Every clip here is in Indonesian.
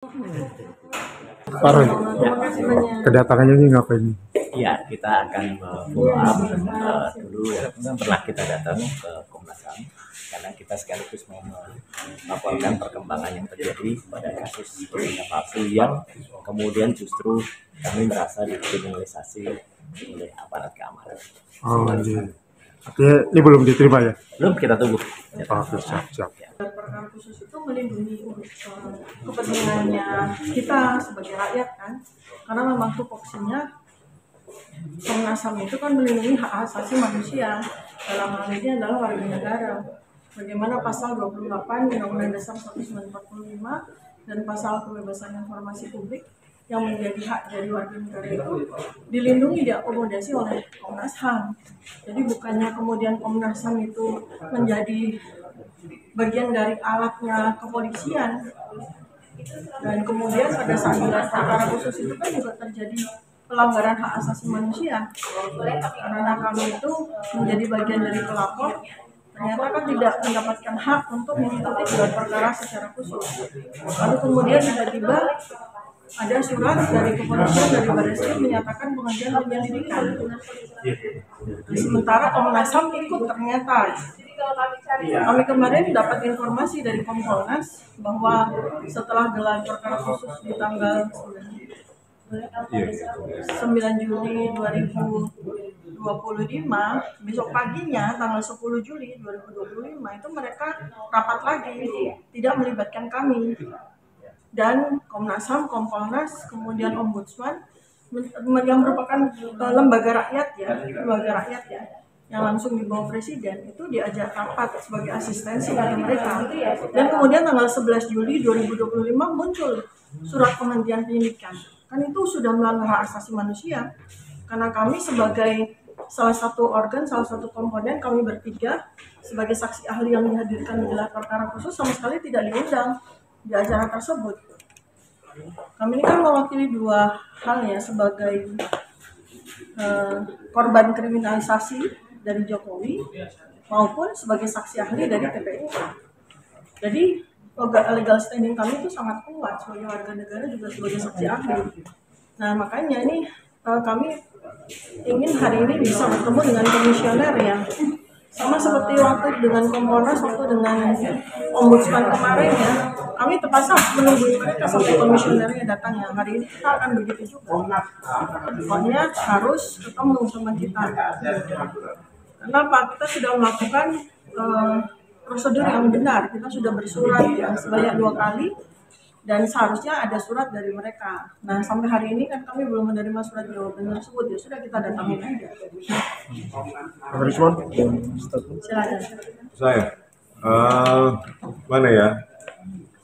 Pak Roy, kedatangannya ini ngapain? Iya, kita akan follow up dulu ya, setelah kita datang ke Komnas HAM, karena kita sekaligus mau melaporkan perkembangan yang terjadi pada kasus dokumen palsu yang kemudian justru kami merasa dikriminalisasi oleh aparat keamanan. Oh iya. Artinya ini belum diterima ya? Belum, kita tunggu. Oh, siap. Perkara khusus itu melindungi kepentingannya kita sebagai rakyat kan, karena memang tupoksinya Komnas HAM itu kan melindungi hak asasi manusia, dalam hal ini adalah warga negara. Bagaimana pasal 28 Undang-Undang Dasar 1945 dan pasal kebebasan informasi publik yang menjadi hak dari warga negara itu dilindungi, diakomodasi oleh Komnas HAM. Jadi bukannya kemudian Komnas HAM itu menjadi bagian dari alatnya kepolisian, dan kemudian pada saat gelar perkara khusus itu kan juga terjadi pelanggaran hak asasi manusia, karena kami itu menjadi bagian dari pelapor ternyata kan tidak mendapatkan hak untuk mengikuti gelar perkara secara khusus. Lalu kemudian tiba-tiba ada surat dari kepolisian, dari Barreskrim menyatakan penghentian penyelidikan. Sementara Komnas HAM ikut ternyata. Kami kemarin dapat informasi dari Kompolnas bahwa setelah gelar perkara khusus di tanggal 9 Juli 2025, besok paginya tanggal 10 Juli 2025 itu mereka rapat lagi, tidak melibatkan kami. Dan Komnas HAM, Kompolnas, kemudian Ombudsman yang merupakan lembaga rakyat ya, yang langsung di bawah presiden, itu diajak rapat sebagai asistensi dari mereka. Dan kemudian tanggal 11 Juli 2025 muncul surat penghentian penyidikan. Kan itu sudah melanggar hak asasi manusia, karena kami sebagai salah satu organ, salah satu komponen, kami bertiga sebagai saksi ahli yang dihadirkan di gelar perkara khusus sama sekali tidak diundang di acara tersebut. Kami ini kan mewakili dua hal ya, sebagai korban kriminalisasi dari Jokowi maupun sebagai saksi ahli dari TPU. Jadi legal standing kami itu sangat kuat sebagai warga negara juga sebagai saksi ahli. Nah makanya ini kami ingin hari ini bisa bertemu dengan komisioner ya, sama seperti waktu dengan Kompolnas, waktu dengan Ombudsman kemarin ya, kami terpaksa menunggu mereka sampai komisionernya datang ya. Hari ini kita akan begitu juga, pokoknya harus ketemu sama kita. Kenapa? Kita sudah melakukan prosedur yang benar, kita sudah bersurat ya sebanyak 2 kali, dan seharusnya ada surat dari mereka. Nah sampai hari ini kan kami belum menerima surat jawaban tersebut, ya sudah kita datangin aja. Pak Risman, Silakan. Saya, mana ya?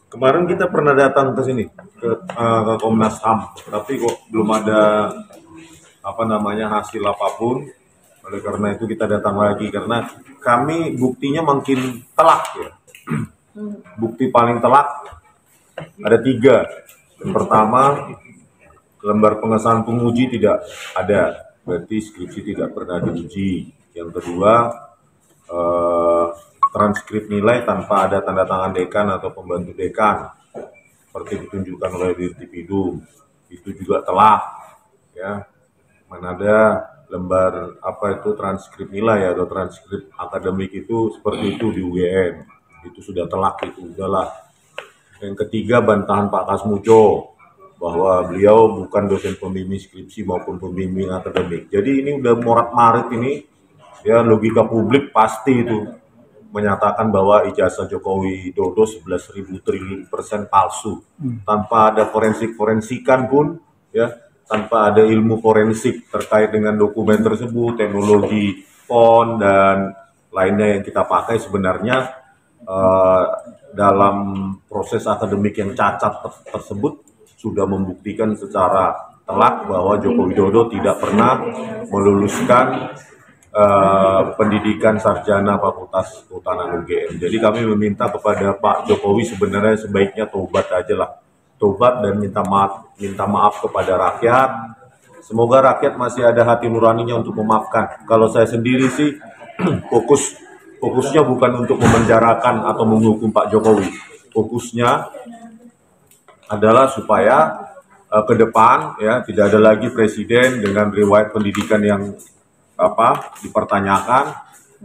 Kemarin kita pernah datang ke sini ke Komnas HAM, tapi kok belum ada hasil apapun. Oleh karena itu kita datang lagi karena kami buktinya makin telak ya. Bukti paling telak ada 3. Yang pertama, lembar pengesahan penguji tidak ada, berarti skripsi tidak pernah diuji. Yang kedua, transkrip nilai tanpa ada tanda tangan dekan atau pembantu dekan seperti ditunjukkan oleh Dirtipidum, itu juga telak ya. Mana ada lembar transkrip nilai atau transkrip akademik itu seperti itu di UGM, itu sudah telak, itu udahlah. Yang ketiga, bantahan Pak Kasmuco bahwa beliau bukan dosen pembimbing skripsi maupun pembimbing akademik. Jadi ini udah morat-marit ini ya, logika publik pasti itu menyatakan bahwa ijazah Jokowi Dodo 11.000 triliun % palsu, tanpa ada forensikan pun ya, tanpa ada ilmu forensik terkait dengan dokumen tersebut, teknologi font dan lainnya yang kita pakai. Sebenarnya dalam proses akademik yang cacat tersebut sudah membuktikan secara telak bahwa Joko Widodo tidak pernah meluluskan pendidikan sarjana Fakultas Kehutanan UGM. Jadi kami meminta kepada Pak Jokowi sebenarnya sebaiknya tobat aja lah. Tobat dan minta maaf kepada rakyat. Semoga rakyat masih ada hati nuraninya untuk memaafkan. Kalau saya sendiri sih fokusnya bukan untuk memenjarakan atau menghukum Pak Jokowi. Fokusnya adalah supaya ke depan ya tidak ada lagi presiden dengan riwayat pendidikan yang dipertanyakan,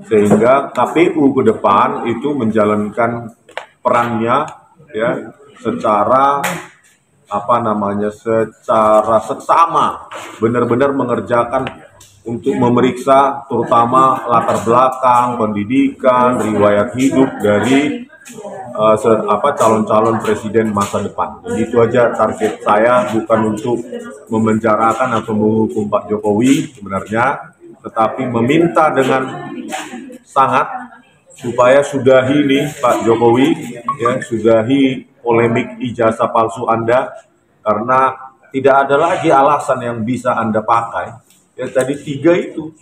sehingga KPU ke depan itu menjalankan perannya ya secara secara seksama, benar-benar mengerjakan untuk memeriksa terutama latar belakang, pendidikan, riwayat hidup dari calon-calon presiden masa depan. Jadi itu aja target saya, bukan untuk memenjarakan atau menghukum Pak Jokowi sebenarnya, tetapi meminta dengan sangat supaya sudahi nih Pak Jokowi, ya sudahi polemik ijazah palsu Anda, karena tidak ada lagi alasan yang bisa Anda pakai. Ya tadi 3 itu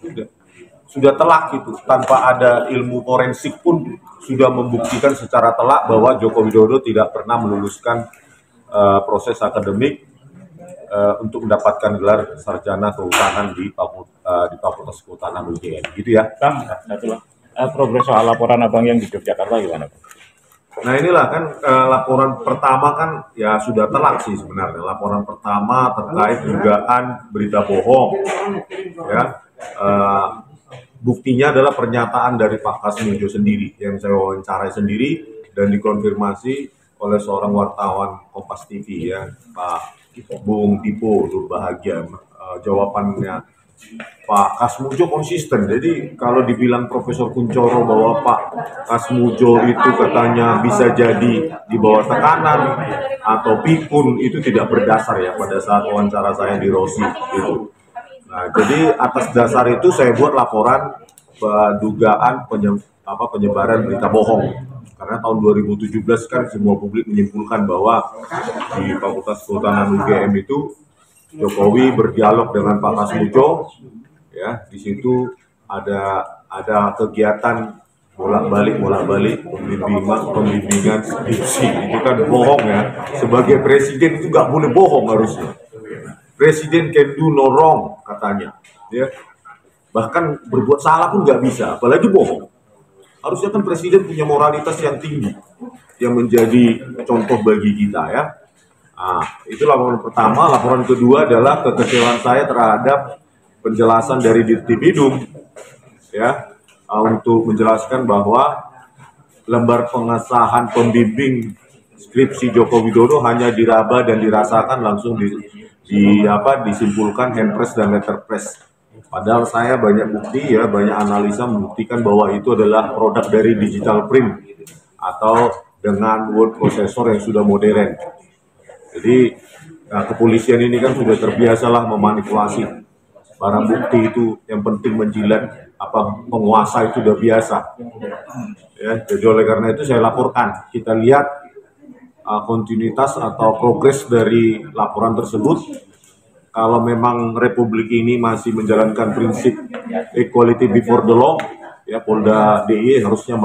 sudah telak itu, tanpa ada ilmu forensik pun sudah membuktikan secara telak bahwa Joko Widodo tidak pernah meluluskan proses akademik untuk mendapatkan gelar sarjana kehutanan di Fakultas Kehutanan UGM, gitu ya. Bang, progres soal laporan abang yang di Yogyakarta gimana, Bang? Nah inilah kan laporan pertama kan ya sudah telak sih sebenarnya. Laporan pertama terkait dugaan berita bohong, ya. Buktinya adalah pernyataan dari Pak Kasmujo sendiri yang saya wawancarai sendiri dan dikonfirmasi oleh seorang wartawan Kompas TV, ya, Pak Bung Tipo Nurbahagia. Jawabannya Pak Kasmujo konsisten. Jadi kalau dibilang Profesor Kuncoro bahwa Pak Kasmujo itu katanya bisa jadi di bawah tekanan atau pikun, itu tidak berdasar ya pada saat wawancara saya di Rosi gitu. Nah, jadi atas dasar itu saya buat laporan dugaan penyebaran berita bohong. Karena tahun 2017 kan semua publik menyimpulkan bahwa di Fakultas Kehutanan UGM itu Jokowi berdialog dengan Pak Kasmujo, ya di situ ada kegiatan bolak-balik pembimbingan skripsi. Itu kan bohong ya. Sebagai presiden itu nggak boleh bohong harusnya. Presiden can do no wrong katanya, ya. Bahkan berbuat salah pun nggak bisa, apalagi bohong. Harusnya kan presiden punya moralitas yang tinggi, yang menjadi contoh bagi kita, ya. Nah, itu laporan pertama. Laporan kedua adalah kekecewaan saya terhadap penjelasan dari Dirtipidum, ya, untuk menjelaskan bahwa lembar pengesahan pembimbing skripsi Joko Widodo hanya diraba dan dirasakan langsung disimpulkan handpress dan letterpress. Padahal saya banyak bukti, ya, banyak analisa membuktikan bahwa itu adalah produk dari digital print atau dengan word processor yang sudah modern. Jadi kepolisian ini kan sudah terbiasalah memanipulasi barang bukti itu, yang penting menjilat penguasa itu udah biasa. Ya, jadi oleh karena itu saya laporkan. Kita lihat kontinuitas atau progres dari laporan tersebut. Kalau memang Republik ini masih menjalankan prinsip equality before the law, ya Polda DIY harusnya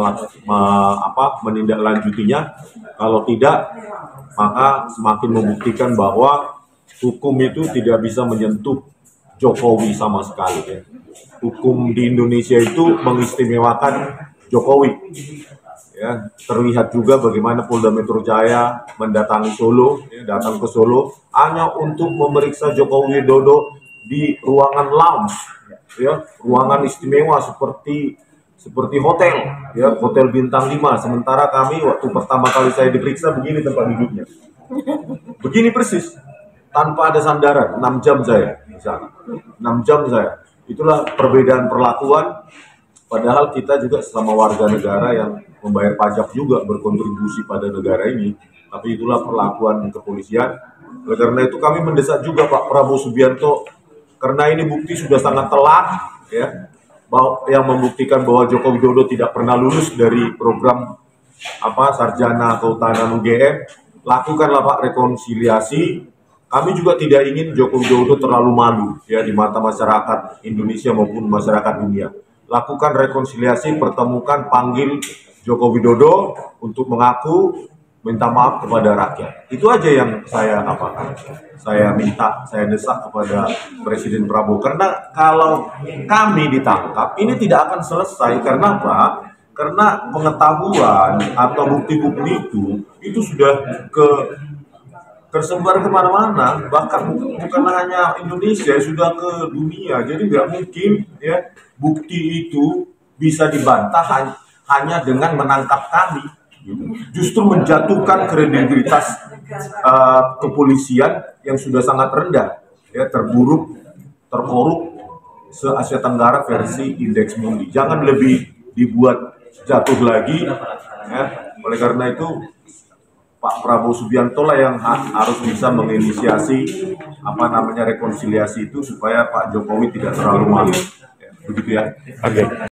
menindaklanjutinya. Kalau tidak, maka semakin membuktikan bahwa hukum itu tidak bisa menyentuh Jokowi sama sekali. Ya. Hukum di Indonesia itu mengistimewakan Jokowi. Ya, terlihat juga bagaimana Polda Metro Jaya mendatangi Solo, ya, datang ke Solo hanya untuk memeriksa Joko Widodo di ruangan lounge, ya, ruangan istimewa seperti hotel, ya, hotel bintang 5. Sementara kami waktu pertama kali saya diperiksa begini tempat duduknya, begini persis, tanpa ada sandaran. 6 jam saya di sana, 6 jam saya. Itulah perbedaan perlakuan. Padahal kita juga sesama warga negara yang membayar pajak juga, berkontribusi pada negara ini. Tapi itulah perlakuan kepolisian. Oleh karena itu kami mendesak juga Pak Prabowo Subianto, karena ini bukti sudah sangat telak, ya, yang membuktikan bahwa Joko Widodo tidak pernah lulus dari program sarjana kehutanan UGM. Lakukanlah Pak rekonsiliasi. Kami juga tidak ingin Joko Widodo terlalu malu, ya, di mata masyarakat Indonesia maupun masyarakat dunia. Lakukan rekonsiliasi, pertemukan, panggil Joko Widodo untuk mengaku, minta maaf kepada rakyat. Itu aja yang saya minta, saya desak kepada Presiden Prabowo. Karena kalau kami ditangkap, ini tidak akan selesai. Karena apa? Karena pengetahuan atau bukti-bukti itu sudah ke tersebar kemana-mana, bahkan bukan hanya Indonesia, sudah ke dunia. Jadi nggak mungkin ya bukti itu bisa dibantah hanya dengan menangkap kami. Justru menjatuhkan kredibilitas kepolisian yang sudah sangat rendah, ya, terburuk, terkorup se-Asia Tenggara versi Indeks Mundi. Jangan lebih dibuat jatuh lagi, ya. Oleh karena itu Pak Prabowo Subianto lah yang harus bisa menginisiasi rekonsiliasi itu supaya Pak Jokowi tidak terlalu malu. Ya, begitu ya. Oke.